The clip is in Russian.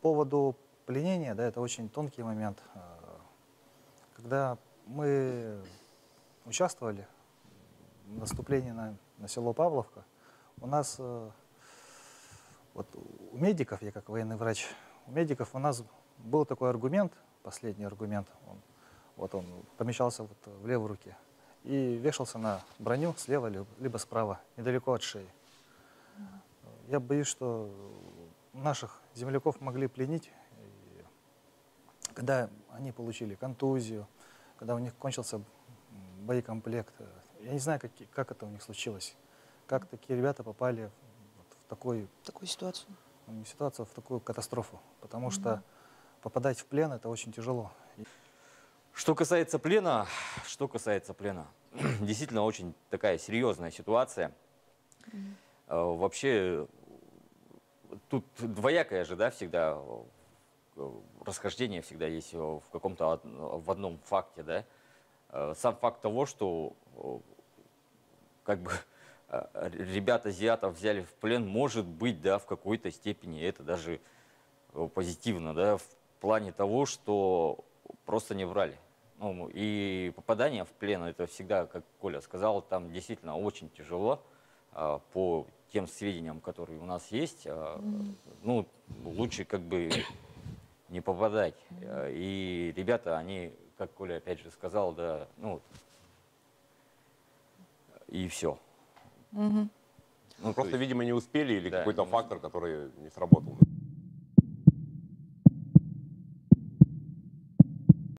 поводу пленения, да, это очень тонкий момент. Когда мы участвовали в наступлении на село Павловка, у нас, вот у медиков, я как военный врач, у медиков у нас был такой аргумент, последний аргумент, он помещался вот в левой руке и вешался на броню слева либо справа, недалеко от шеи. Я боюсь, что наших земляков могли пленить, когда они получили контузию, когда у них кончился боекомплект. Я не знаю, как это у них случилось, как такие ребята попали вот в такую ситуацию. ситуацию, в такую катастрофу, потому что попадать в плен — это очень тяжело. Что касается плена, действительно очень такая серьезная ситуация. Вообще, тут двоякое же, да, всегда расхождение всегда есть в одном факте, да. Сам факт того, что как бы ребят азиатов взяли в плен, может быть, да, в какой-то степени это даже позитивно, да, в плане того, что просто не врали. Ну, и попадание в плен, это всегда, как Коля сказал, там действительно очень тяжело. По тем сведениям, которые у нас есть, ну, лучше как бы не попадать. И ребята, они, как Коля опять же сказал, да, ну, и все. Ну, просто, видимо, не успели или да, какой-то фактор, который не сработал.